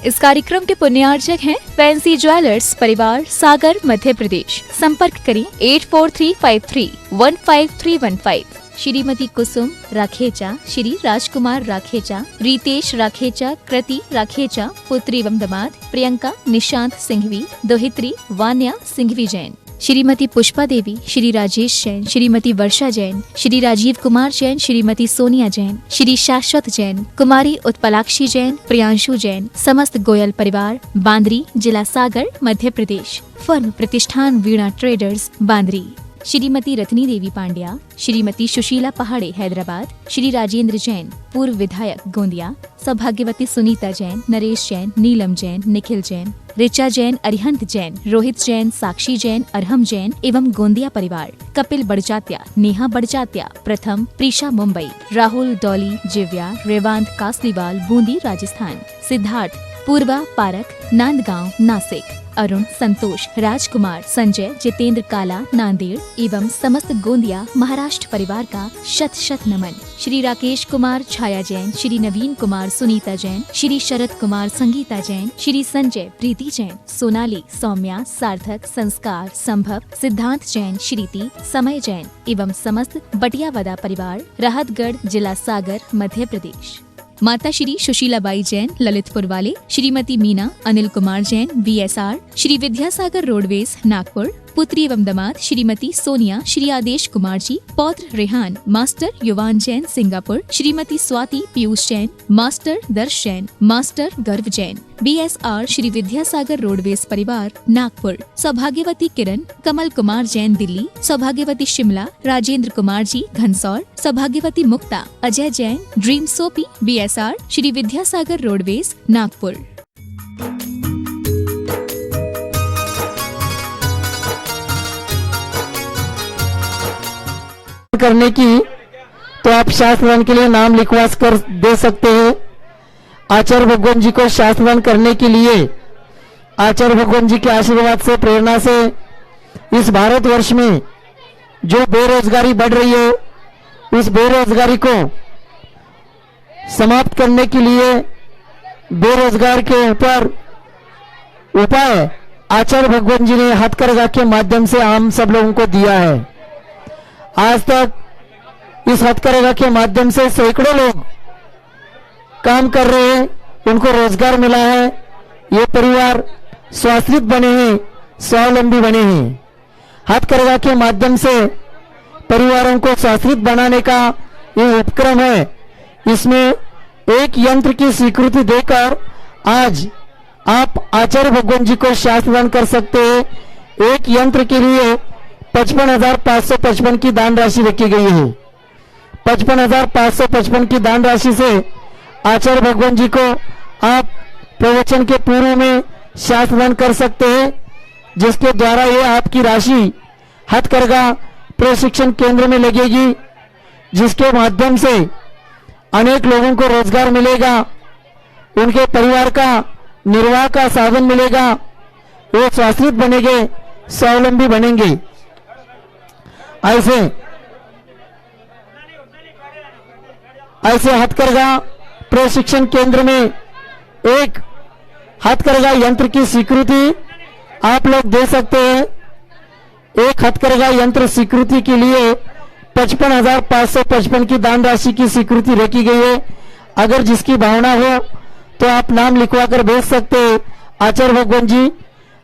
इस कार्यक्रम के पुण्यार्जक हैं फैंसी ज्वेलर्स परिवार, सागर, मध्य प्रदेश। संपर्क करें 8435315315। श्रीमती कुसुम राखेचा, श्री राजकुमार राखेचा, रितेश राखेचा, कृति राखेचा, पुत्री एवं दामाद प्रियंका निशांत सिंघवी, दोहित्री वान्या सिंघवी जैन, श्रीमती पुष्पा देवी, श्री राजेश जैन, श्रीमती वर्षा जैन, श्री राजीव कुमार जैन, श्रीमती सोनिया जैन, श्री शाश्वत जैन, कुमारी उत्पलाक्षी जैन, प्रियांशु जैन, समस्त गोयल परिवार, बांद्री, जिला सागर, मध्य प्रदेश। फर्म प्रतिष्ठान वीणा ट्रेडर्स, बांद्री। श्रीमती रत्नी देवी पांड्या, श्रीमती सुशीला पहाड़े हैदराबाद, श्री राजेंद्र जैन पूर्व विधायक गोंदिया, सौभाग्यवती सुनीता जैन, नरेश जैन, नीलम जैन, निखिल जैन, ऋचा जैन, अरिहंत जैन, रोहित जैन, साक्षी जैन, अरहम जैन एवं गोंदिया परिवार। कपिल बड़जात्या, नेहा बड़जात्या, प्रथम, प्रीशा मुंबई, राहुल, डॉली, जिव्या, रेवांत कासलीवाल, बूंदी राजस्थान, सिद्धार्थ, पूर्वा पारक, नांदगांव, नासिक, अरुण, संतोष, राजकुमार, संजय, जितेंद्र काला, नांदेड़ एवं समस्त गोंदिया महाराष्ट्र परिवार का शत शत नमन। श्री राकेश कुमार, छाया जैन, श्री नवीन कुमार, सुनीता जैन, श्री शरद कुमार, संगीता जैन, श्री संजय, प्रीति जैन, सोनाली, सौम्या, सार्थक, संस्कार, संभव, सिद्धांत जैन, श्रीति, समय जैन एवं समस्त बटियावदा परिवार, राहतगढ़, जिला सागर, मध्य प्रदेश। माता श्री सुशीलाबाई जैन, ललितपुर वाले, श्रीमती मीना, अनिल कुमार जैन, VSR, श्री विद्यासागर रोडवेज, नागपुर, पुत्री एवं दामाद श्रीमती सोनिया, श्री आदेश कुमार जी, पौत्र रेहान, मास्टर युवान जैन, सिंगापुर, श्रीमती स्वाति पीयूष जैन, मास्टर दर्श जैन, मास्टर गर्व जैन, BSR, श्री विद्यासागर रोडवेज परिवार, नागपुर। सौभाग्यवती किरण, कमल कुमार जैन, दिल्ली, सौभाग्यवती Shimla, Rajendra Kumar ji, Ghansaur, Saubhagyavati Mukta, Ajay Jain, dream soapy, BSR, Shri Vidyasagar roadways, Nagpur. करने की तो आप शास्त्रदान के लिए नाम लिखवा कर दे सकते हैं। आचार्य भगवान जी को शास्त्रदान करने के लिए आचार्य भगवान जी के आशीर्वाद से, प्रेरणा से इस भारतवर्ष में जो बेरोजगारी बढ़ रही है, उस बेरोजगारी को समाप्त करने के लिए बेरोजगार के ऊपर उपाय आचार्य भगवान जी ने हथकरघा के माध्यम से हम सब लोगों को दिया है। आज तक इस हथकरघा के माध्यम से सैकड़ों लोग काम कर रहे हैं, उनको रोजगार मिला है, ये परिवार स्वाश्रित बने हैं, स्वावलंबी बने हैं। हथकरघा के माध्यम से परिवारों को स्वाश्रित बनाने का ये उपक्रम है। इसमें एक यंत्र की स्वीकृति देकर आज आप आचार्य भगवान जी को शास्त्रदान कर सकते हैं। एक यंत्र के लिए 55,555 की दान राशि रखी गई है। 55,555 की दान राशि से आचार्य भगवान जी को आप प्रवचन के पूर्व में शास्त्रदान कर सकते हैं, जिसके द्वारा ये आपकी राशि हथकरघा प्रशिक्षण केंद्र में लगेगी, जिसके माध्यम से अनेक लोगों को रोजगार मिलेगा, उनके परिवार का निर्वाह का साधन मिलेगा, वो स्वाश्रित बनेंगे, स्वावलंबी बनेंगे। ऐसे हथकरघा प्रशिक्षण केंद्र में एक हथकरघा यंत्र की स्वीकृति आप लोग दे सकते हैं। एक हथकरघा यंत्र स्वीकृति के लिए 55,555 की दान राशि की स्वीकृति रखी गई है। अगर जिसकी भावना हो तो आप नाम लिखवा कर भेज सकते हैं। आचार्य भगवान जी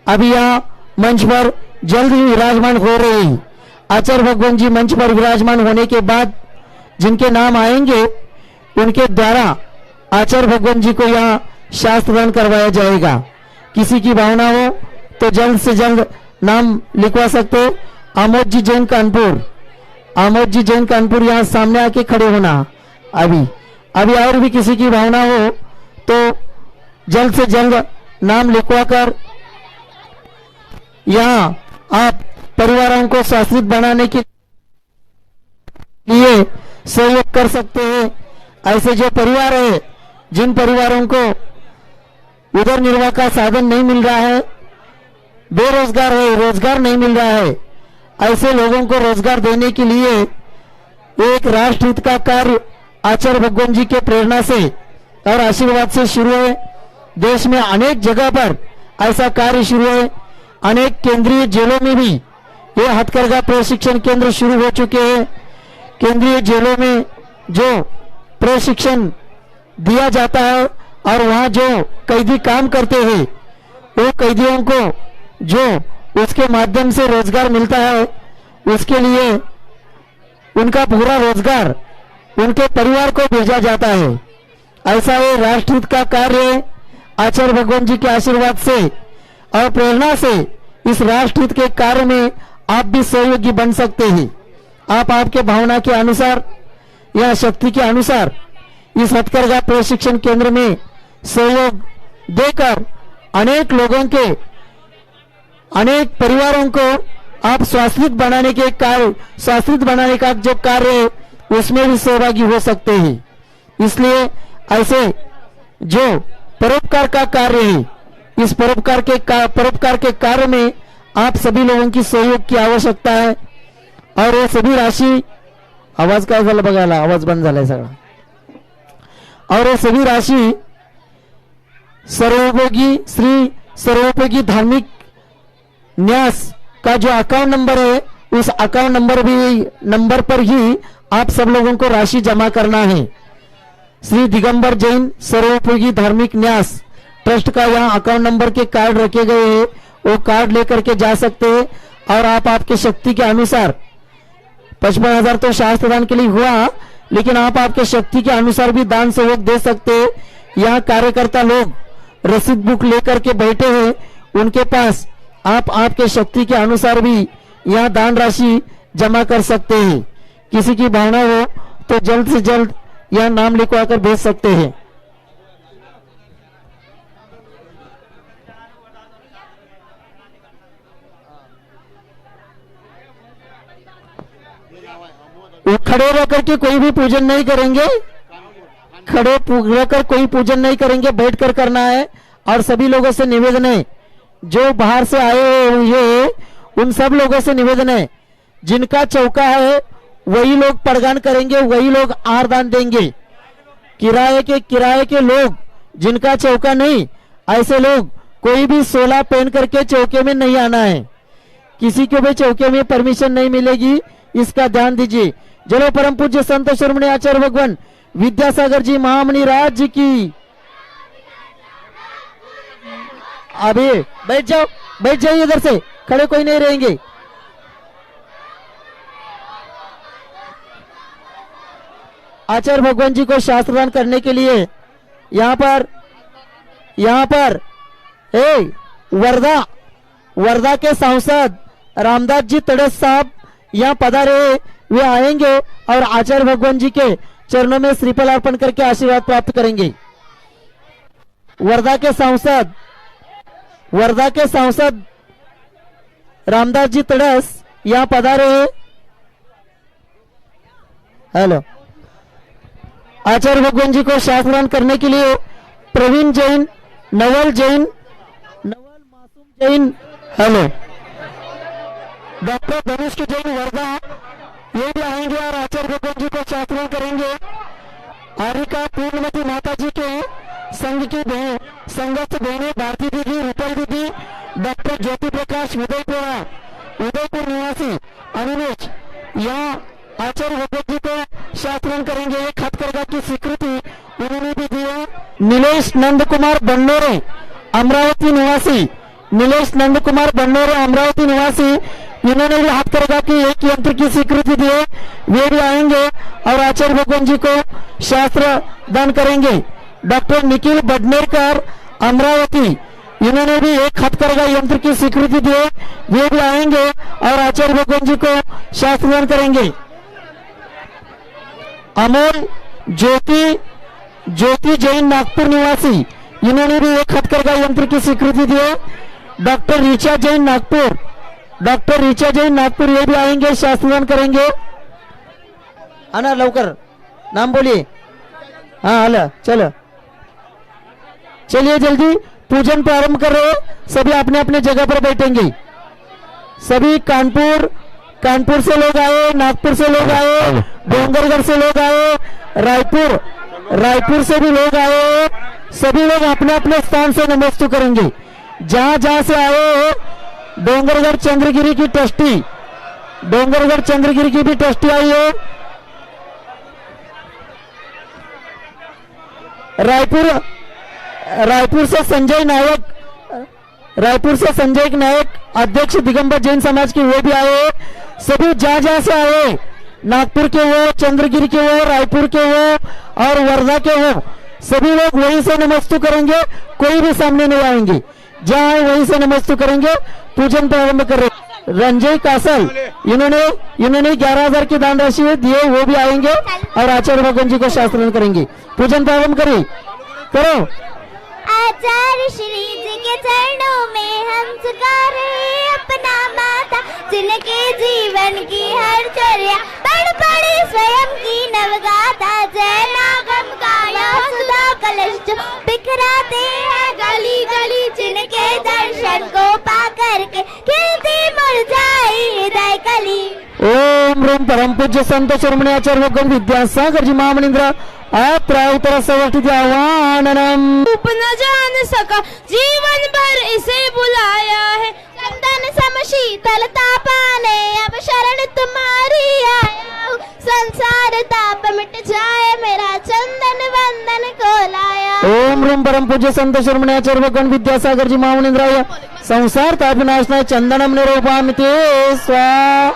अभी यहाँ मंच पर जल्द ही विराजमान हो रहे हैं। आचार्य भगवान जी मंच पर विराजमान होने के बाद जिनके नाम आएंगे उनके द्वारा आचार्य भगवान जी को यहाँ शास्त्रदान करवाया जाएगा। किसी की भावना हो तो जल्द से जल्द नाम लिखवा सकते। आमोद जी जैन कानपुर, आमोद जी जैन कानपुर यहाँ सामने आके खड़े होना। अभी और भी किसी की भावना हो तो जल्द से जल्द नाम लिखवा कर यहाँ आप परिवारों को शास्त्रित बनाने के लिए सहयोग कर सकते हैं। ऐसे जो परिवार है, जिन परिवारों को उधर निर्वाह का साधन नहीं मिल रहा है, बेरोजगार है, रोजगार नहीं मिल रहा है, ऐसे लोगों को रोजगार देने के लिए एक राष्ट्रहित का कार्य आचार्य भगवान जी के प्रेरणा से और आशीर्वाद से शुरू है। देश में अनेक जगह पर ऐसा कार्य शुरू है। अनेक केंद्रीय जेलों में भी ये हथकरघा प्रशिक्षण केंद्र शुरू हो चुके हैं। केंद्रीय जेलों में जो प्रशिक्षण दिया जाता है और वहाँ जो कैदी काम करते हैं वो कैदियों को जो उसके माध्यम से रोजगार मिलता है, उसके लिए उनका पूरा रोजगार उनके परिवार को भेजा जाता है। ऐसा ये राष्ट्रहित का कार्य आचार्य भगवान जी के आशीर्वाद से और प्रेरणा से इस राष्ट्रहित के कार्य में आप भी सहयोगी बन सकते हैं। आप आपके भावना के अनुसार या शक्ति के अनुसार इस हथकरघा प्रशिक्षण केंद्र में सहयोग देकर अनेक लोगों के, अनेक परिवारों को आप स्वास्थ्य बनाने के कार्य, स्वास्थ्य बनाने का जो कार्य है उसमें भी सहभागी हो सकते हैं। इसलिए ऐसे जो परोपकार का कार्य है, इस परोपकार के कार्य में आप सभी लोगों की सहयोग की आवश्यकता है। और ये सभी राशि, आवाज काय झालं बघायला, आवाज बंद झालाय सगळा। और ये सभी राशि सर्वोपयोगी श्री सर्वोपयोगी धार्मिक न्यास का जो अकाउंट नंबर है, उस अकाउंट नंबर पर ही आप सब लोगों को राशि जमा करना है। श्री दिगंबर जैन सर्वोपयोगी धार्मिक न्यास ट्रस्ट का यहाँ अकाउंट नंबर के कार्ड रखे गए हैं, वो कार्ड लेकर के जा सकते हैं। और आप आपके शक्ति के अनुसार 55,000 तो शास्त्र दान के लिए हुआ, लेकिन आप आपके शक्ति के अनुसार भी दान सहयोग दे सकते हैं। यहाँ कार्यकर्ता लोग रसीद बुक लेकर के बैठे हैं, उनके पास आप आपके शक्ति के अनुसार भी यहाँ दान राशि जमा कर सकते हैं। किसी की भावना हो तो जल्द से जल्द यहाँ नाम लिखवा कर भेज सकते हैं। वो खड़े रहकर के कोई भी पूजन नहीं करेंगे, खड़े रहकर कोई पूजन नहीं करेंगे, बैठकर करना है। और सभी लोगों से निवेदन है, जो बाहर से आए हुए उन सब लोगों से निवेदन है, जिनका चौका है वही लोग पड़गान करेंगे, वही लोग आहार दान देंगे। किराए के लोग जिनका चौका नहीं, ऐसे लोग कोई भी 16 पहन करके चौके में नहीं आना है। किसी को भी चौके में परमिशन नहीं मिलेगी, इसका ध्यान दीजिए। जलो परम पूज्य संत शिरोमणि आचार्य भगवान विद्यासागर जी महामणि राज की। अभी बैठ जाइए इधर से, खड़े कोई नहीं रहेंगे। आचार्य भगवान जी को शास्त्रदान करने के लिए यहाँ पर वर्धा के सांसद रामदास जी तड़स साहब यहाँ पधारे, वे आएंगे और आचार्य भगवान जी के चरणों में श्रीफल अर्पण करके आशीर्वाद प्राप्त करेंगे। वर्धा के सांसद रामदास जी तड़स यहाँ पधारे। हेलो, आचार्य भगवान जी को शास्त्रदान करने के लिए प्रवीण जैन, नवल मासूम जैन, हेलो, डॉक्टर धनुष जैन वर्धा, ये भी आएंगे और आचार्य भगवान जी को शास्त्रदान करेंगे। आरिका पूर्णमती माता जी के संघ की संघस्थ बहनें भारती दीदी, रूपल दीदी, डॉक्टर ज्योति प्रकाश उदयपुर निवासी अनिमेश, यहाँ आचार्य भगवान जी को शास्त्रदान करेंगे। एक हथकरघा की स्वीकृति उन्होंने भी दी है। नीलेश नंद कुमार बन्नोरे अमरावती निवासी, इन्होंने भी हथकरघा की एक यंत्र की स्वीकृति दी है। वे भी आएंगे और आचार्य भगवान जी को शास्त्र दान करेंगे। डॉक्टर निखिल बडनेरकर अमरावती, इन्होंने भी एक हथकरघा यंत्र की स्वीकृति दी है। वे भी आएंगे और आचार्य भगवान जी को शास्त्र दान करेंगे। अमोल ज्योति जैन नागपुर निवासी, इन्होंने भी एक हथकरघा यंत्र की स्वीकृति दी है। डॉक्टर ऋचा जैन नागपुर, ये भी आएंगे, शास्त्रदान करेंगे। आना लवकर, नाम बोलिए। हाँ हला, चलो चलिए जल्दी पूजन प्रारंभ कर रहे, सभी अपने अपने जगह पर बैठेंगे। सभी कानपुर से लोग आए, नागपुर से लोग आए, डोंगरगढ़ से लोग आए, रायपुर से भी लोग आए। सभी लोग अपने अपने स्थान से नमस्ते करेंगे। जहां जहां से आए हो, डोंगरगढ़ चंद्रगिरी की ट्रस्टी, डोंगरगढ़ चंद्रगिरी की भी ट्रस्टी आई है। रायपुर से संजय नायक, रायपुर से संजय नायक अध्यक्ष दिगंबर जैन समाज के, वो भी आए। सभी जहां जहां से आए, नागपुर के हो, चंद्रगिरी के हो, रायपुर के हो और वर्धा के हो, सभी लोग वहीं से नमस्ते करेंगे। कोई भी सामने नहीं आएंगे, जहां आए वहीं से नमस्ते करेंगे। पूजन प्रारंभ कर रहे रंजय कासल, इन्होंने 11,000 की दान राशि दिए, वो भी आएंगे और आचार्य भगवान जी को शास्त्रांत करेंगे। पूजन प्रारंभ करिए, करो। आचार्य श्री जी के चरणों में हम झुका रहे अपना माथा, जिनके जीवन की हर चर्या पढ़ पढ़ी स्वयं की नवगाथा। जय नागम गाया सुधा कलश जो बिखराते हैं गली गली, जिनके दर्शन को पा करके खिलती मुरझाई हृदय कली। ओम ह्रीं परम पूज्य संत शिरोमणि आचार्य भगवान विद्यासागर जी महामनिंद्र अत्र उत्तर सवर्तित आह्वाननम। न जान सका जीवन भर इसे बुलाया है, चंदन सम शीतलता पाने अब शरण तुम्हारी आया हूँ। संसार ताप मिट जाए मेरा चंदन वंदन को लाया। ओम ह्रीं परम पूज्य संत शिरोमणि आचार्य भगवान विद्यासागर जी महामनिंद्राय संसार ताप विनाशनाय चंदनम निरूपयामि ते स्वाहा।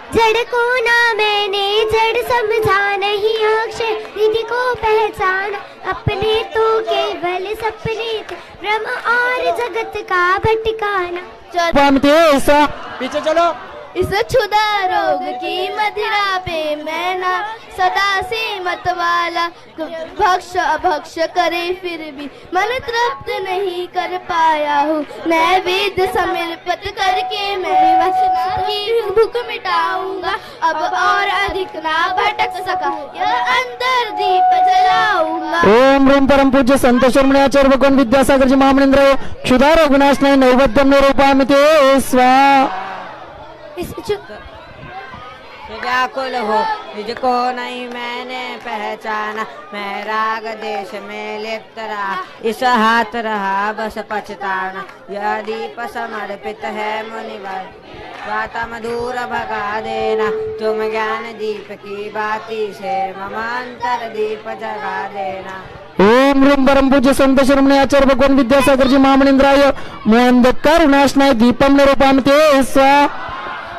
जड़ को ना मैंने जड़ समझा नहीं, अक्षय निधि को पहचाना, अपने तो केवल सपने थे ब्रह्म और जगत का भटकाना। पीछे चलो। इस क्षुधा रोग की मदिरा पे मैं ना सदा से मत वाला, भक्ष अभक्ष करे फिर भी मन तृप्त नहीं कर पाया हूँ। नैवेद्य समर्पित करके मैं विवशना की भूख मिटाऊंगा, अब और अधिक ना भटक सका यह अंतर दीप जलाऊंगा। ओम ह्रीं परम पूज्य संत शिरोमणि आचार्य भगवान विद्यासागर जी महामनिंद्राय क्षुधा रोग विनाशनाय नैवेद्यम निरूपयामि ते स्वाहा। व्याकुल हो मुझको नहीं मैंने पहचाना, मैं राग देश में लिप्त रहा, इस हाथ रहा बस पछताना। यह दीप समर्पित है मुनिवर, वाता मधुर भगा देना, तुम ज्ञान दीप की बाती से मम अंतर दीप जगा देना। ओम ह्रीं परम पूज्य संत शिरोमणि आचार्य भगवान विद्यासागर जी महामनिंद्राय मोहंधकार विनाशनाय दीपम निरूपयामि ते स्वाहा।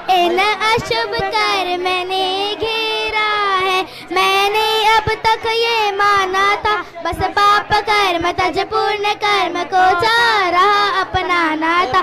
इन अशुभ कर मैंने घेरा है, मैंने अब तक ये माना था, बस पाप कर्म तज पूर्ण कर्म को चाह रहा अपनाना था।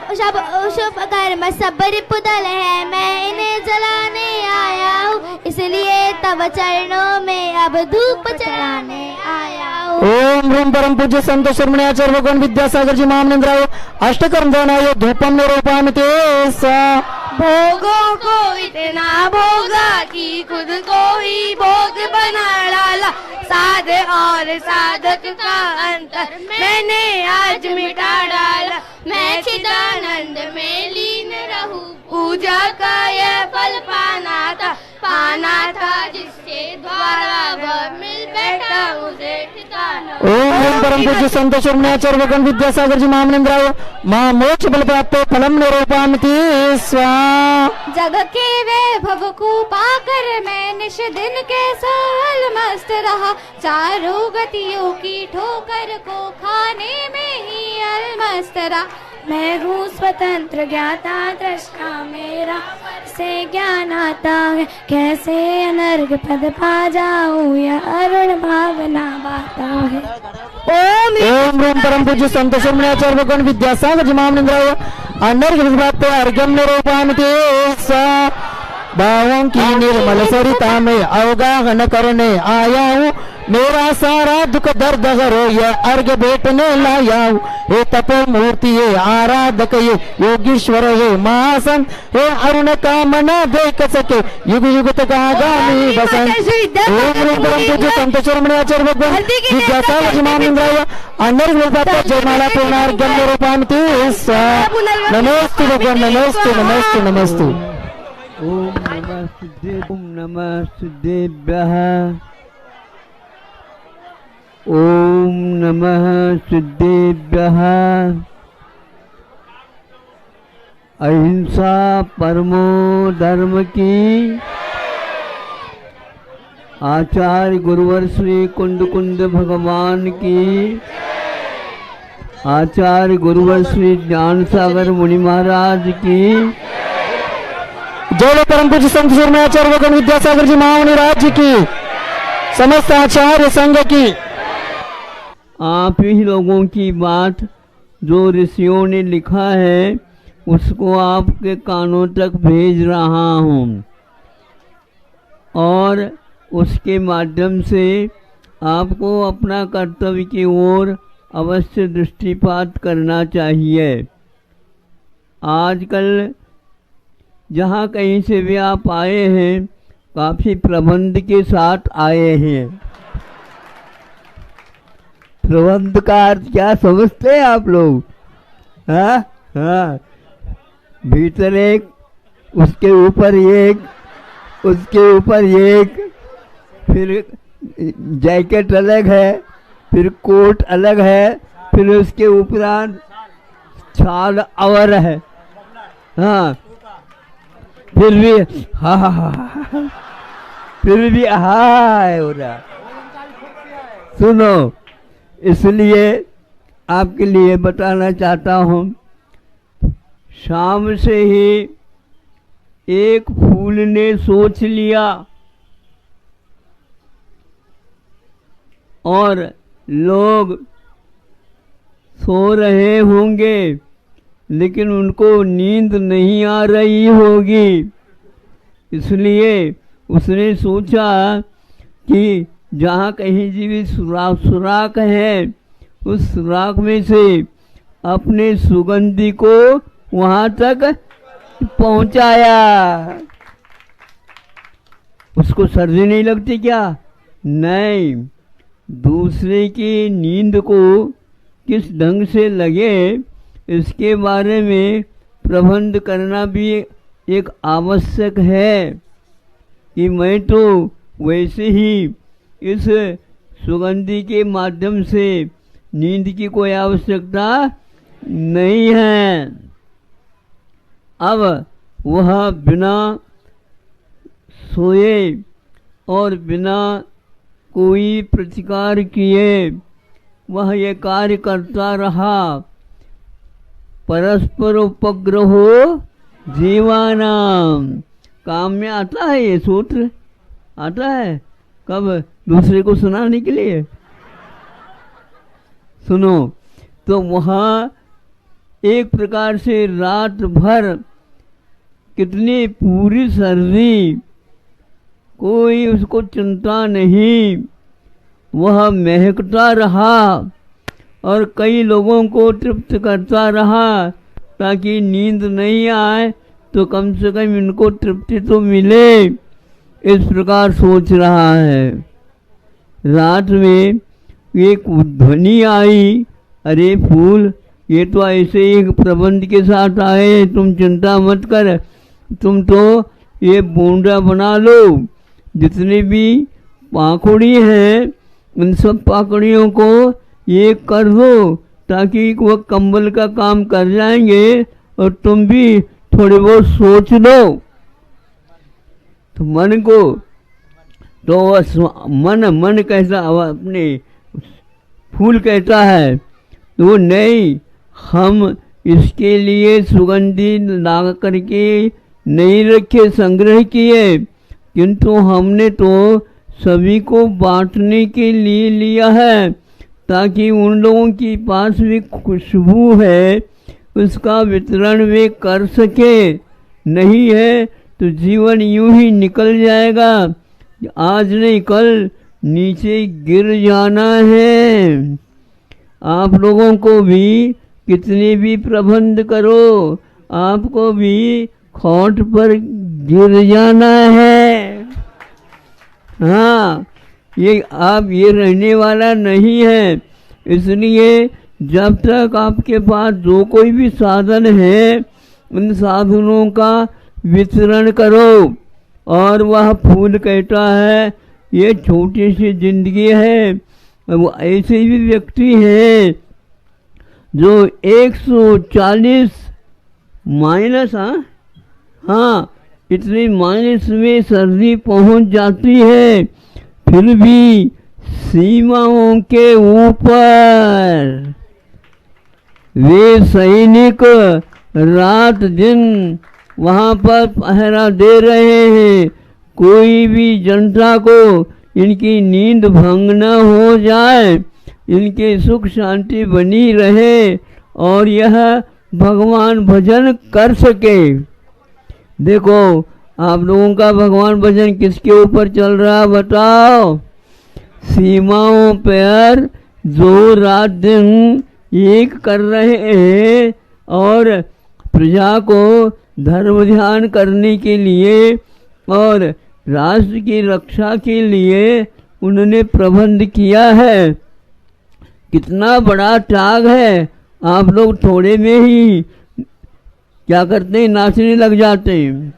शुभ कर्म सब रिपुदल है, मैं इन्हें जलाने आया हूँ, इसलिए तब चरणों में अब धूप चढ़ाने आया हूँ। ओम ह्रीं परम पूज्य संत शिरोमणि आचार्य भगवान विद्यासागर जी महामनिंद्राय अष्टकर्म दानाय धूपम निरूपयामि ते स्वाहा। भोगों को इतना भोगा कि खुद को ही भोग बना डाला, साध और साधक का अंतर मैंने आज मिटा डाला। मैं चिदानंद में लीन रहूं, पूजा का यह फल पाना था जिसके द्वारा वह मिल बैठा उसे ठिकाना। ओम ह्रीं परम पूज्य संत शिरोमणि आचार्य भगवान विद्यासागर जी महामनिंद्राय मां मोक्ष बल प्राप्त फलम निरूपयामि ते स्वाहा। जग के वैभव को पाकर मैं निश दिन के साल मस्त रहा, चारों गतियों की ठोकर को खाने में ही अलमस्त रहा। मैं हूँ स्वतंत्र ज्ञाता दृष्टा, मेरा से ज्ञान आता है, कैसे अनर्घ पद पा जाऊँ यह अरुण भावना बाता है। ओम ह्रीं परम पूज्य संत शिरोमणि आचार्य भगवान विद्यासागर जी महामनिंद्राय अनर्घ प्राप्त अर्घ्यम निरूपयामि ते स्वाहा। भावों की निर्मल सरिता में अवगाहन करने आया हूँ, मेरा सारा दुख दर्द हरो यह अर्घ्य भेटने लाया हूँ। हे तपो मूर्ति ये आराधक ये योगीश्वर हे महासंत हे अरुण कामना देख सके युग युग तक आगामी बसंत। ओम ह्रीं परम पूज्य संत शिरोमणि आचार्य भगवान विद्यासागर जी महामनिंद्राय अनर्घ प्राप्त जयमाला पूर्णार्घ्यम निरूपयामि ते स्वाहा। नमोस्तु भगवान, नमोस्तु नमोस्तु नमोस्तु। ओम नमः सिद्धेभ्यः। ओम नमः सिद्धेभ्यः। अहिंसा परमो धर्म की। आचार्य गुरुवर श्री कुंड कुंड भगवान की। आचार्य गुरुवर श्री ज्ञान सागर मुनि महाराज की। जय परम पूज्य संत शिरोमणि आचार्य भगवान विद्यासागर जी महामुनि राज्य की, समस्त आचार्य संघ की। आप ही लोगों की बात जो ऋषियों ने लिखा है उसको आपके कानों तक भेज रहा हूँ और उसके माध्यम से आपको अपना कर्तव्य की ओर अवश्य दृष्टिपात करना चाहिए। आजकल जहाँ कहीं से भी आप आए हैं काफ़ी प्रबंध के साथ आए हैं। प्रबंध का अर्थ क्या समझते हैं आप लोग? हाँ हाँ, भीतर एक, उसके ऊपर एक, उसके ऊपर एक, फिर जैकेट अलग है, फिर कोट अलग है, फिर उसके उपरांत छाल और है। हाँ, फिर भी हा हा हा, फिर भी हाय हो रहा। सुनो, इसलिए आपके लिए बताना चाहता हूँ, शाम से ही एक फूल ने सोच लिया और लोग सो रहे होंगे लेकिन उनको नींद नहीं आ रही होगी, इसलिए उसने सोचा कि जहाँ कहीं भी सुराख है उस सुराख में से अपने सुगंधी को वहाँ तक पहुँचाया। उसको सर्दी नहीं लगती क्या? नहीं, दूसरे की नींद को किस ढंग से लगे इसके बारे में प्रबंध करना भी एक आवश्यक है कि मैं तो वैसे ही इस सुगंधी के माध्यम से नींद की कोई आवश्यकता नहीं है। अब वह बिना सोए और बिना कोई प्रतिकार किए वह ये कार्य करता रहा। परस्पर उपग्रहो जीवानाम, काम में आता है ये सूत्र, आता है कब? दूसरे को सुनाने के लिए। सुनो, तो वहाँ एक प्रकार से रात भर कितनी पूरी सर्दी, कोई उसको चिंता नहीं, वह महकता रहा और कई लोगों को तृप्त करता रहा ताकि नींद नहीं आए तो कम से कम इनको तृप्ति तो मिले, इस प्रकार सोच रहा है। रात में एक ध्वनि आई, अरे फूल, ये तो ऐसे ही एक प्रबंध के साथ आए, तुम चिंता मत कर, तुम तो ये बूंदा बना लो, जितनी भी पाखुड़ी हैं उन सब पाखुड़ियों को ये कर दो ताकि वह कंबल का काम कर जाएंगे और तुम भी थोड़ी बहुत सोच लो। तो मन को तो मन कहता, अपने फूल कहता है तो वो नहीं, हम इसके लिए सुगंधी ला करके नहीं रखे, संग्रह किए, किंतु हमने तो सभी को बांटने के लिए लिया है ताकि उन लोगों के पास भी खुशबू है उसका वितरण वे कर सके। नहीं है तो जीवन यूं ही निकल जाएगा, आज नहीं कल नीचे गिर जाना है। आप लोगों को भी कितने भी प्रबंध करो, आपको भी खोट पर गिर जाना है। हाँ, ये आप ये रहने वाला नहीं है, इसलिए जब तक आपके पास जो कोई भी साधन है उन साधनों का वितरण करो। और वह फूल कहता है ये छोटी सी जिंदगी है, वो ऐसे भी व्यक्ति हैं जो 140 माइनस, हाँ इतनी माइनस में सर्दी पहुंच जाती है, फिर भी सीमाओं के ऊपर वे सैनिक रात दिन वहाँ पर पहरा दे रहे हैं। कोई भी जनता को इनकी नींद भंग न हो जाए, इनके सुख शांति बनी रहे और यह भगवान भजन कर सके। देखो आप लोगों का भगवान भजन किसके ऊपर चल रहा है बताओ? सीमाओं पर जो रात दिन एक कर रहे हैं और प्रजा को धर्म ध्यान करने के लिए और राष्ट्र की रक्षा के लिए उन्होंने प्रबंध किया है। कितना बड़ा त्याग है। आप लोग थोड़े में ही क्या करते हैं, नाचने लग जाते हैं,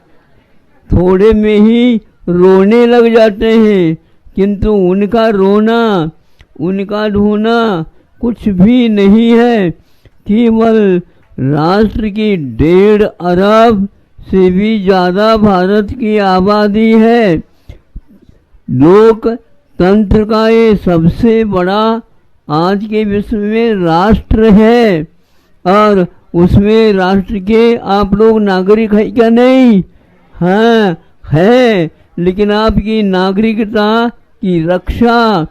थोड़े में ही रोने लग जाते हैं, किंतु उनका रोना, उनका ढोना कुछ भी नहीं है। केवल राष्ट्र की 1.5 अरब से भी ज़्यादा भारत की आबादी है। लोकतंत्र का ये सबसे बड़ा आज के विश्व में राष्ट्र है और उसमें राष्ट्र के आप लोग नागरिक है क्या? नहीं, हाँ है, लेकिन आपकी नागरिकता की रक्षा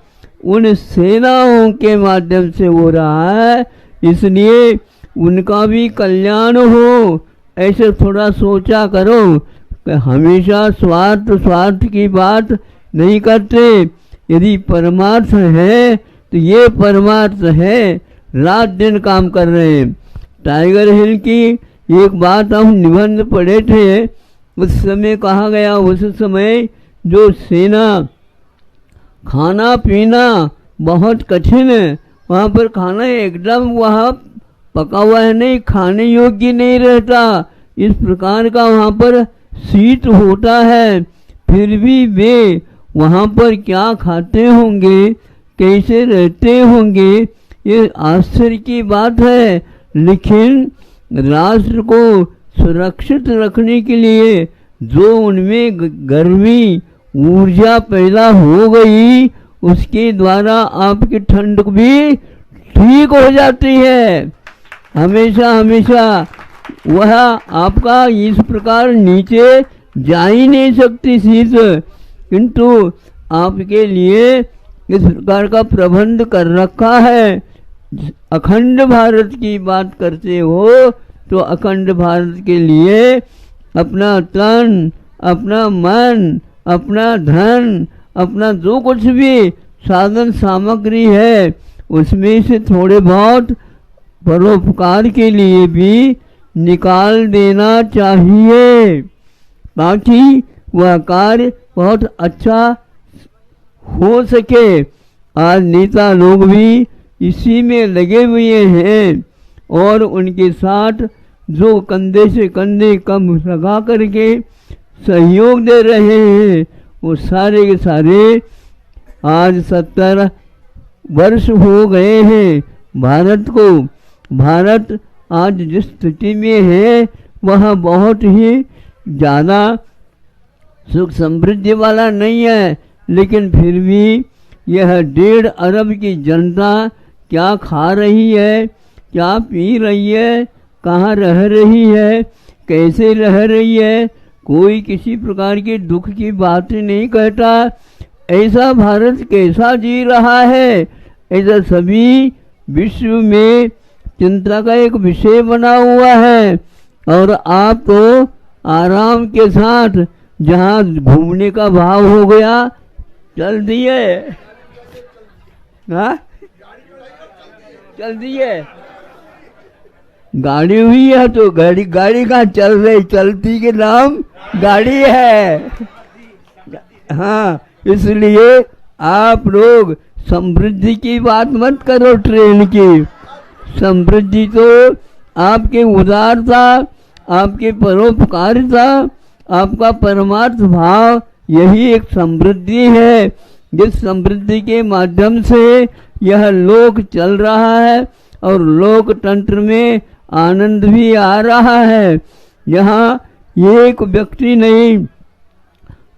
उन सेनाओं के माध्यम से हो रहा है, इसलिए उनका भी कल्याण हो। ऐसे थोड़ा सोचा करो कि हमेशा स्वार्थ की बात नहीं करते। यदि परमार्थ है तो ये परमार्थ है, रात दिन काम कर रहे हैं। टाइगर हिल की एक बात हम निबंध पढ़े थे, उस समय कहा गया, उस समय जो सेना खाना पीना बहुत कठिन है, वहाँ पर खाना एकदम वहाँ पका हुआ है, नहीं खाने योग्य नहीं रहता, इस प्रकार का वहाँ पर शीत होता है। फिर भी वे वहाँ पर क्या खाते होंगे, कैसे रहते होंगे, ये आश्चर्य की बात है। लेकिन राष्ट्र को सुरक्षित रखने के लिए जो उनमें गर्मी ऊर्जा पैदा हो गई, उसके द्वारा आपकी ठंड भी ठीक हो जाती है। हमेशा हमेशा वह आपका इस प्रकार नीचे जा ही नहीं सकती शीत, किंतु आपके लिए इस प्रकार का प्रबंध कर रखा है। अखंड भारत की बात करते हो तो अखंड भारत के लिए अपना तन, अपना मन, अपना धन, अपना जो कुछ भी साधन सामग्री है, उसमें से थोड़े बहुत परोपकार के लिए भी निकाल देना चाहिए, ताकि वह कार्य बहुत अच्छा हो सके। आज नेता लोग भी इसी में लगे हुए हैं और उनके साथ जो कंधे से कंधे कम लगा करके सहयोग दे रहे हैं, वो सारे के सारे आज 70 वर्ष हो गए हैं भारत को। भारत आज जिस स्थिति में है वह बहुत ही ज़्यादा सुख समृद्धि वाला नहीं है, लेकिन फिर भी यह 1.5 अरब की जनता क्या खा रही है, क्या पी रही है, कहाँ रह रही है, कैसे रह रही है, कोई किसी प्रकार के दुख की बात नहीं कहता। ऐसा भारत कैसा जी रहा है, ऐसा सभी विश्व में चिंता का एक विषय बना हुआ है। और आप तो आराम के साथ जहाँ घूमने का भाव हो गया चल दिए, हाँ चल दिए, गाड़ी हुई है तो गाड़ी कहाँ चल रही, चलती के नाम गाड़ी है। हाँ, इसलिए आप लोग समृद्धि की बात मत करो, ट्रेन की समृद्धि तो आपके उदारता, आपके परोपकारिता, आपका परमार्थ भाव, यही एक समृद्धि है। जिस समृद्धि के माध्यम से यह लोक चल रहा है और लोकतंत्र में आनंद भी आ रहा है। यहाँ एक व्यक्ति नहीं,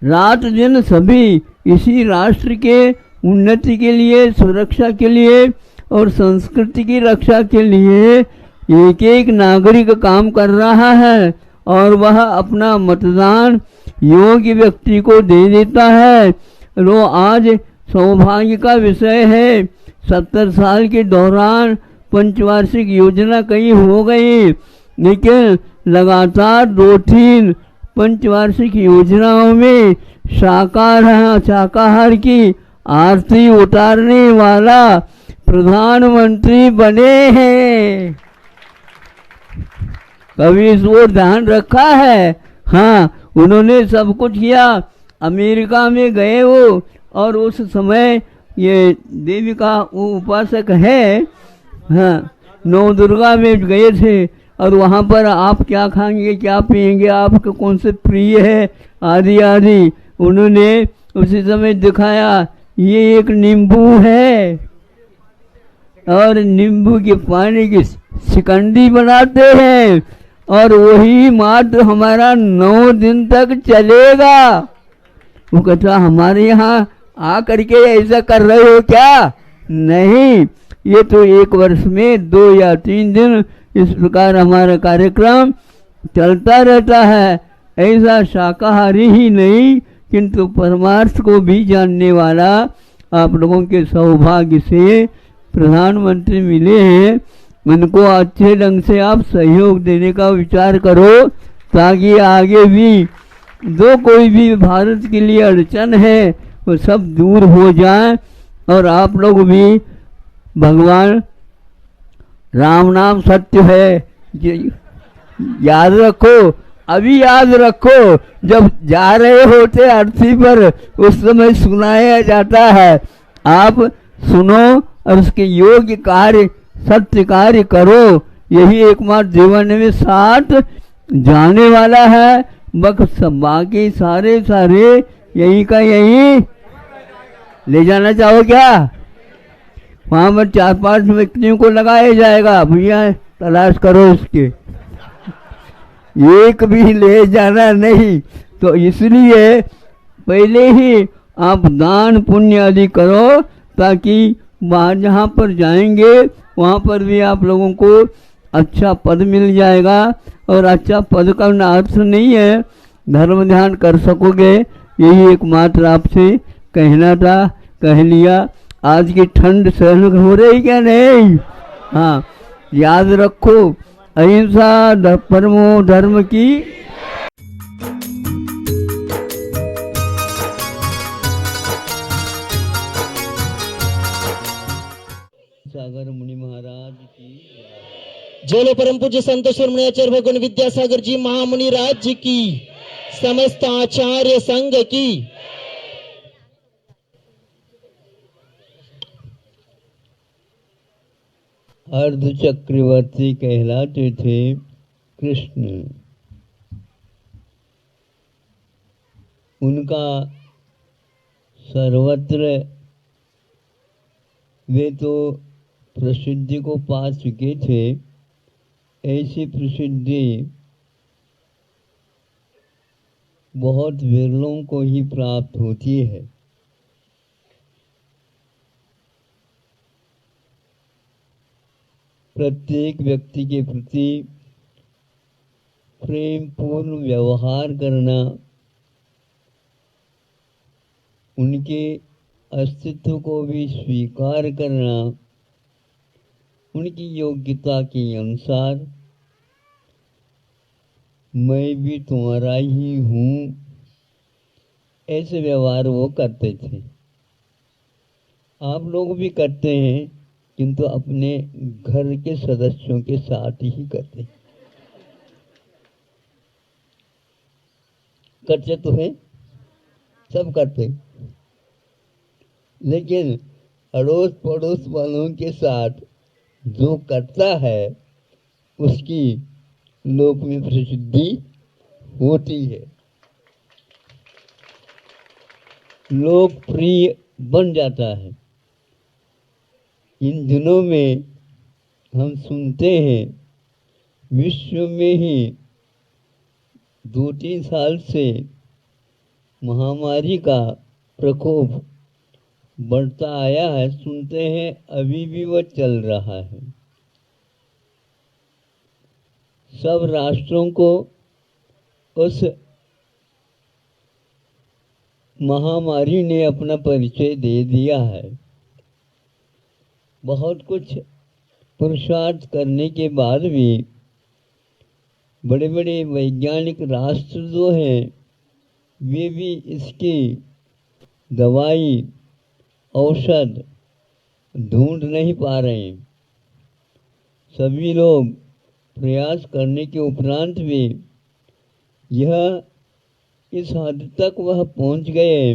रात दिन सभी इसी राष्ट्र के उन्नति के लिए, सुरक्षा के लिए और संस्कृति की रक्षा के लिए एक एक नागरिक काम कर रहा है और वह अपना मतदान योग्य व्यक्ति को दे देता है। वो आज सौभाग्य का विषय है। 70 साल के दौरान पंचवार्षिक योजना कई हो गई, लेकिन लगातार 2-3 पंचवार्षिक योजनाओं में शाकाहार की आरती उतारने वाला प्रधानमंत्री बने हैं। कभी इस ओर ध्यान रखा है? हाँ, उन्होंने सब कुछ किया। अमेरिका में गए वो, और उस समय ये देवी का वो उपासक है, हाँ, नौ दुर्गा में गए थे और वहाँ पर आप क्या खाएंगे, क्या पिएंगे, आपको कौन से प्रिय है, आदि आदि उन्होंने उसी समय दिखाया। ये एक नींबू है और नींबू के पानी की शिकंडी बनाते हैं और वही मात्र हमारा 9 दिन तक चलेगा। वो कहता हमारे यहाँ आ करके ऐसा कर रहे हो क्या? नहीं, ये तो 1 वर्ष में 2 या 3 दिन इस प्रकार हमारा कार्यक्रम चलता रहता है। ऐसा शाकाहारी ही नहीं किंतु परमार्थ को भी जानने वाला आप लोगों के सौभाग्य से प्रधानमंत्री मिले हैं। उनको अच्छे ढंग से आप सहयोग देने का विचार करो ताकि आगे भी जो कोई भी भारत के लिए अड़चन है वो सब दूर हो जाए और आप लोग भी भगवान राम नाम सत्य है, याद रखो। अभी याद रखो, जब जा रहे होते अर्थी पर उस समय सुनाया जाता है, आप सुनो और उसके योग्य कार्य सत्य कार्य करो। यही एकमात्र जीवन में साथ जाने वाला है। बस बाकी सारे यही का यही ले जाना चाहो क्या? वहाँ पर 4-5 व्यक्तियों को लगाया जाएगा, भैया तलाश करो उसके, एक भी ले जाना नहीं। तो इसलिए पहले ही आप दान पुण्य आदि करो ताकि वहाँ जहाँ पर जाएंगे वहाँ पर भी आप लोगों को अच्छा पद मिल जाएगा। और अच्छा पद का अर्थ नहीं है, धर्म ध्यान कर सकोगे। यही एकमात्र आपसे कहना था, कह लिया। आज की ठंड सहन हो रही क्या? नहीं। हाँ, याद रखो, अहिंसा परमो धर्म की। सागर मुनि महाराज की, जोलो परम पूज्य संत शिरोमणि आचार्य भगवान विद्यासागर जी महामुनि राज्य की, समस्त आचार्य संघ की। अर्ध चक्रवर्ती कहलाते थे कृष्ण। उनका सर्वत्र वे तो प्रसिद्धि को पा चुके थे। ऐसी प्रसिद्धि बहुत विरलों को ही प्राप्त होती है। प्रत्येक व्यक्ति के प्रति प्रेम पूर्ण व्यवहार करना, उनके अस्तित्व को भी स्वीकार करना, उनकी योग्यता के अनुसार मैं भी तुम्हारा ही हूँ, ऐसे व्यवहार वो करते थे। आप लोग भी करते हैं किंतु अपने घर के सदस्यों के साथ ही करते हैं। करते तो हैं, सब करते, लेकिन अड़ोस पड़ोस वालों के साथ जो करता है उसकी लोक में प्रसिद्धि होती है, लोकप्रिय बन जाता है। इन दिनों में हम सुनते हैं विश्व में ही 2-3 साल से महामारी का प्रकोप बढ़ता आया है। सुनते हैं अभी भी वह चल रहा है। सब राष्ट्रों को उस महामारी ने अपना परिचय दे दिया है। बहुत कुछ पुरुषार्थ करने के बाद भी बड़े बड़े वैज्ञानिक राष्ट्र जो हैं वे भी इसकी दवाई औषध ढूंढ नहीं पा रहे हैं। सभी लोग प्रयास करने के उपरांत भी यह इस हद तक वह पहुंच गए,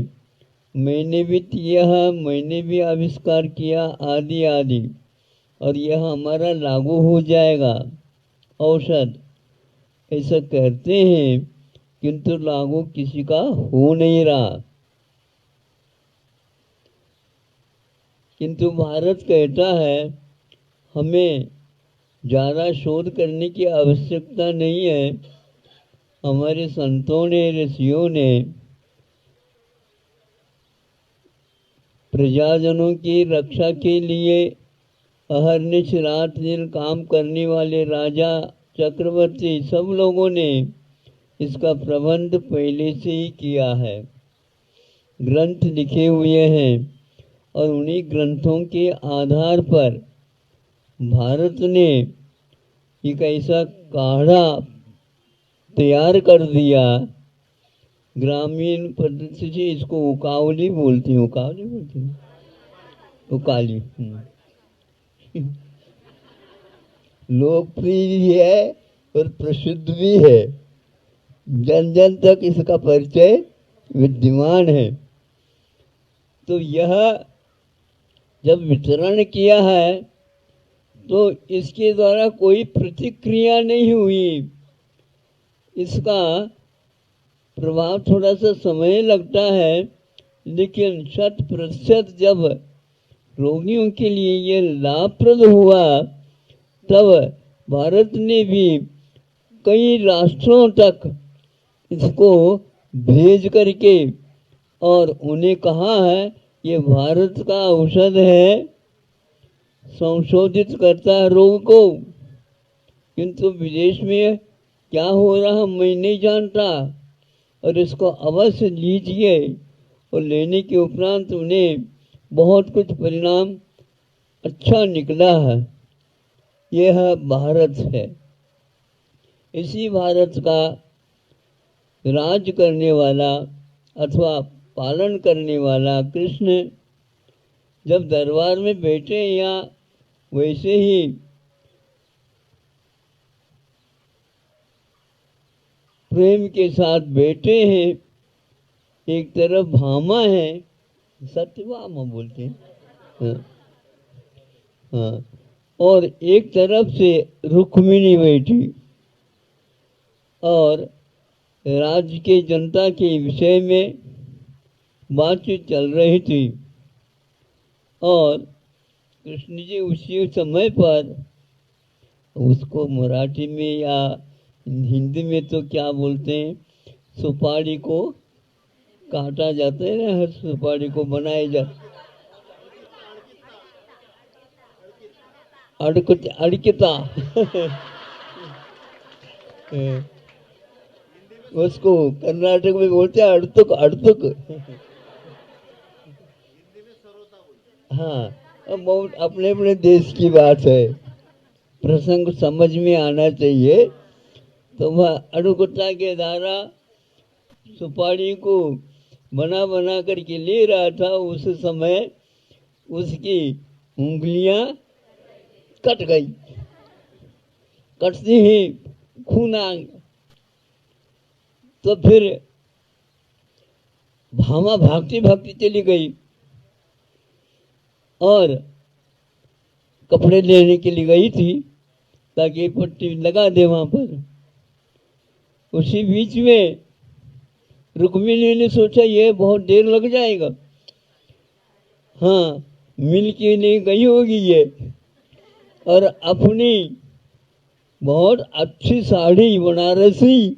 मैंने भी किया, मैंने भी आविष्कार किया, आदि आदि, और यह हमारा लागू हो जाएगा औषध, ऐसा कहते हैं, किंतु लागू किसी का हो नहीं रहा। किंतु भारत कहता है हमें ज़्यादा शोध करने की आवश्यकता नहीं है। हमारे संतों ने, ऋषियों ने प्रजाजनों की रक्षा के लिए अहर्निश रात दिन काम करने वाले राजा, चक्रवर्ती, सब लोगों ने इसका प्रबंध पहले से ही किया है। ग्रंथ लिखे हुए हैं और उन्हीं ग्रंथों के आधार पर भारत ने एक ऐसा काढ़ा तैयार कर दिया। ग्रामीण पद्धति से इसको उकावली बोलते हैं, उकावली बोलते हैं, उकाली। लोकप्रिय भी है और प्रसिद्ध भी है, जन जन तक इसका परिचय विद्यमान है। तो यह जब वितरण किया है तो इसके द्वारा कोई प्रतिक्रिया नहीं हुई। इसका प्रभाव थोड़ा सा समय लगता है, लेकिन 100% जब रोगियों के लिए ये लाभप्रद हुआ, तब भारत ने भी कई राष्ट्रों तक इसको भेज करके और उन्हें कहा है ये भारत का औषध है, संशोधित करता है रोग को। किंतु विदेश में क्या हो रहा मैं नहीं जानता, और इसको अवश्य लीजिए, और लेने के उपरांत उन्हें बहुत कुछ परिणाम अच्छा निकला है। यह भारत है। इसी भारत का राज करने वाला अथवा पालन करने वाला कृष्ण जब दरबार में बैठे या वैसे ही प्रेम के साथ बैठे हैं, एक तरफ भामा है, सत्यभामा बोलते हैं, हाँ, और एक तरफ से रुक्मिणी बैठी और राज्य के जनता के विषय में बातचीत चल रही थी। और कृष्ण जी उसी समय पर उसको मराठी में या हिंदी में तो क्या बोलते हैं, सुपारी को काटा जाता है ना, हर सुपारी को बनाया जाता, अड़किता उसको कर्नाटक में बोलते हैं अड़तुक, अड़तुक। हाँ, अब बहुत अपने अपने देश की बात है, प्रसंग समझ में आना चाहिए। तो वह अड़ुकता के द्वारा सुपारी को बना बना करके ले रहा था। उस समय उसकी उंगलियां कट गई, कटती ही खून आ गया। तो फिर भामा भागती भागती चली गई और कपड़े लेने के लिए गई थी ताकि पट्टी लगा दे वहां पर। उसी बीच में रुक्मिणी ने सोचा ये बहुत देर लग जाएगा, हाँ, मिल के ले गई होगी ये, और अपनी बहुत अच्छी साड़ी बनारसी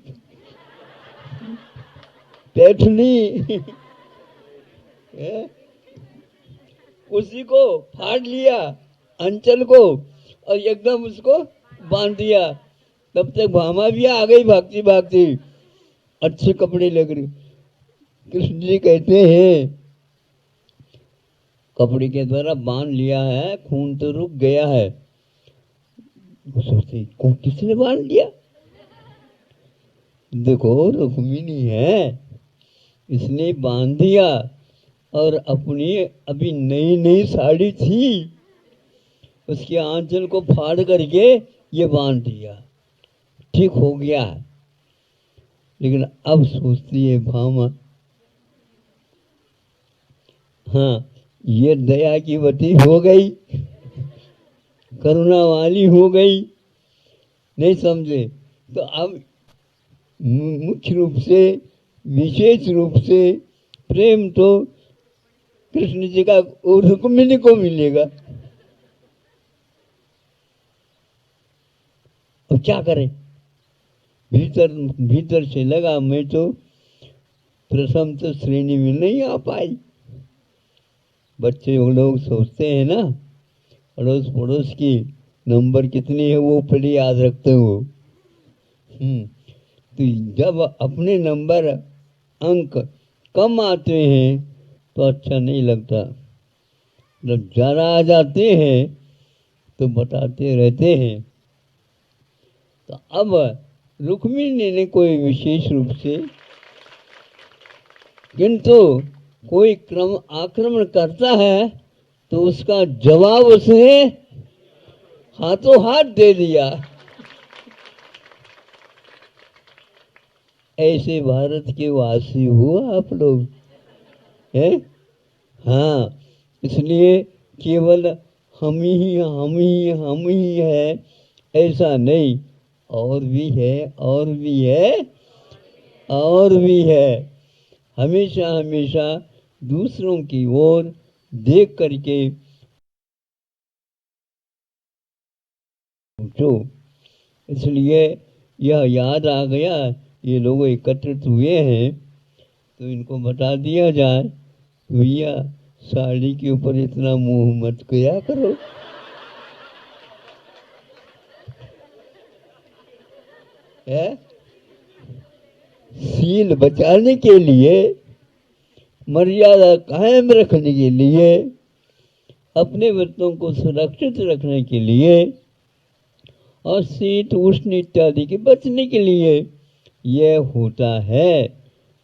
पैठनी उसी को फाड़ लिया अंचल को और एकदम उसको बांध दिया। तब तक भामा भी आ गई भागती भागती, अच्छे कपड़े लग रहे। कृष्ण जी कहते हैं कपड़े के द्वारा बांध लिया है, खून तो रुक गया है। सोचते को किसने बांध लिया? देखो रुक्मिणी है, इसने बांध दिया और अपनी अभी नई नई साड़ी थी उसके आंचल को फाड़ करके ये बांध दिया, ठीक हो गया। लेकिन अब सोचती है भामा, हाँ ये दया की वती हो गई, करुणा वाली हो गई, नहीं समझे तो अब मुख्य रूप से विशेष रूप से प्रेम तो कृष्ण जी का और रुक्मिणी को मिलेगा। अब क्या करें? भीतर भीतर से लगा मैं तो प्रथम तो श्रेणी में नहीं आ पाई। बच्चे लोग सोचते हैं ना अड़ोस पड़ोस की नंबर कितनी है वो पहले याद रखते हो। तो जब अपने नंबर अंक कम आते हैं तो अच्छा नहीं लगता, जब ज़्यादा आ जाते हैं तो बताते रहते हैं। तो अब रुक्मिणी ने कोई विशेष रूप से, किंतु कोई क्रम आक्रमण करता है तो उसका जवाब उसने हाथों हाथ दे दिया। ऐसे भारत के वासी हो आप लोग हैं? हाँ, इसलिए केवल हम ही है ऐसा नहीं, और भी है और भी है और भी है। हमेशा हमेशा दूसरों की ओर देख करके जो, इसलिए यह याद आ गया ये लोग एकत्रित हुए हैं तो इनको बता दिया जाए, भैया साड़ी के ऊपर इतना मुंह मत किया करो। है सील बचाने के लिए, मर्यादा कायम रखने के लिए, अपने व्रतों को सुरक्षित रखने के लिए और शीत उष्ण इत्यादि के बचने के लिए यह होता है।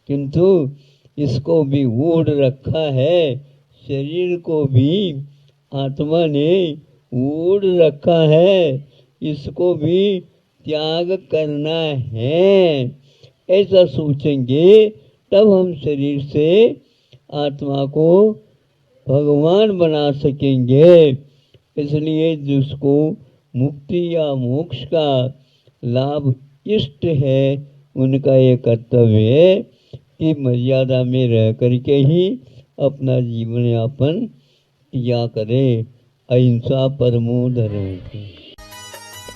किंतु इसको भी ओढ़ रखा है, शरीर को भी आत्मा ने ओढ़ रखा है, इसको भी त्याग करना है। ऐसा सोचेंगे तब हम शरीर से आत्मा को भगवान बना सकेंगे। इसलिए जिसको मुक्ति या मोक्ष का लाभ इष्ट है उनका ये कर्तव्य है कि मर्यादा में रह करके ही अपना जीवन यापन किया करें। अहिंसा परमो धर्म।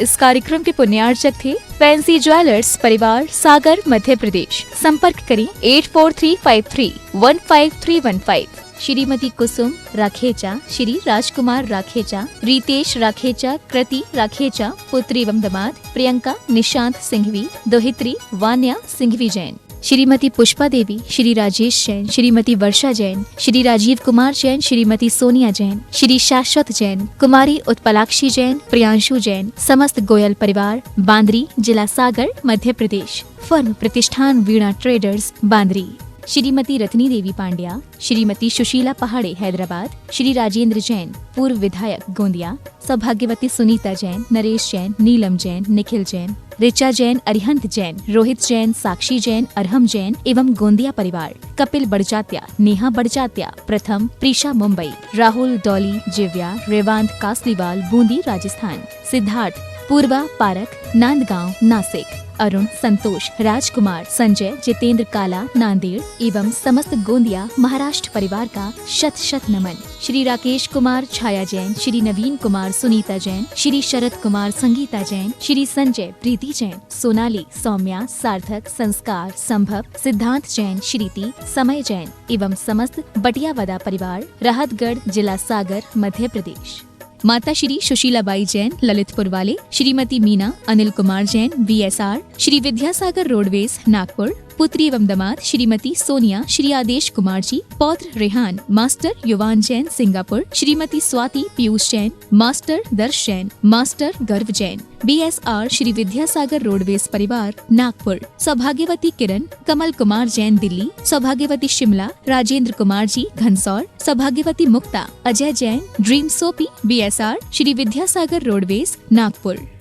इस कार्यक्रम के पुण्यार्चक थे फैंसी ज्वेलर्स परिवार, सागर, मध्य प्रदेश। संपर्क करें 8435315315। श्रीमती कुसुम राखेचा, श्री राजकुमार राखेचा, रितेश राखेचा, कृति राखेचा, पुत्री एवं दामाद प्रियंका निशांत सिंघवी, दोहित्री वान्या सिंघवी जैन। श्रीमती पुष्पा देवी, श्री राजेश जैन, श्रीमती वर्षा जैन, श्री राजीव कुमार जैन, श्रीमती सोनिया जैन, श्री शाश्वत जैन, कुमारी उत्पलाक्षी जैन, प्रियांशु जैन। समस्त गोयल परिवार, बांद्री, जिला सागर, मध्य प्रदेश। फर्म प्रतिष्ठान वीणा ट्रेडर्स, बांद्री। श्रीमती रत्नी देवी पांड्या, श्रीमती सुशीला पहाड़े हैदराबाद, श्री राजेंद्र जैन पूर्व विधायक गोंदिया, सौभाग्यवती सुनीता जैन, नरेश जैन, नीलम जैन, निखिल जैन, ऋचा जैन, अरिहंत जैन, रोहित जैन, साक्षी जैन, अरहम जैन एवं गोंदिया परिवार। कपिल बड़जात्या, नेहा बड़जात्या, प्रथम, प्रीशा मुंबई, राहुल डॉली जिव्या, रेवांत कासलीवाल बूंदी राजस्थान, सिद्धार्थ पूर्वा पारक, नांदगांव, नासिक। अरुण, संतोष, राजकुमार, संजय, जितेंद्र काला, नांदेड़ एवं समस्त गोंदिया महाराष्ट्र परिवार का शत शत नमन। श्री राकेश कुमार, छाया जैन, श्री नवीन कुमार, सुनीता जैन, श्री शरद कुमार, संगीता जैन, श्री संजय, प्रीति जैन, सोनाली, सौम्या, सार्थक, संस्कार, संभव, सिद्धांत जैन, श्रीति, समय जैन एवं समस्त बटियावदा परिवार, राहतगढ़, जिला सागर, मध्य प्रदेश। माता श्री सुशीलाबाई जैन, ललितपुर वाले, श्रीमती मीना, अनिल कुमार जैन, VSR, श्री विद्यासागर रोडवेज, नागपुर। पुत्री एवं दामाद श्रीमती सोनिया, श्री आदेश कुमार जी, पौत्र रेहान, मास्टर युवान जैन, सिंगापुर। श्रीमती स्वाति पीयूष जैन, मास्टर दर्श जैन, मास्टर गर्व जैन, BSR, श्री विद्यासागर रोडवेज परिवार, नागपुर। सौभाग्यवती किरण, कमल कुमार जैन, दिल्ली। सौभाग्यवती Shimla, Rajendra Kumar ji, Ghansaur. Saubhagyavati Mukta, Ajay Jain, dream soapy, BSR, Shri Vidyasagar roadways, Nagpur.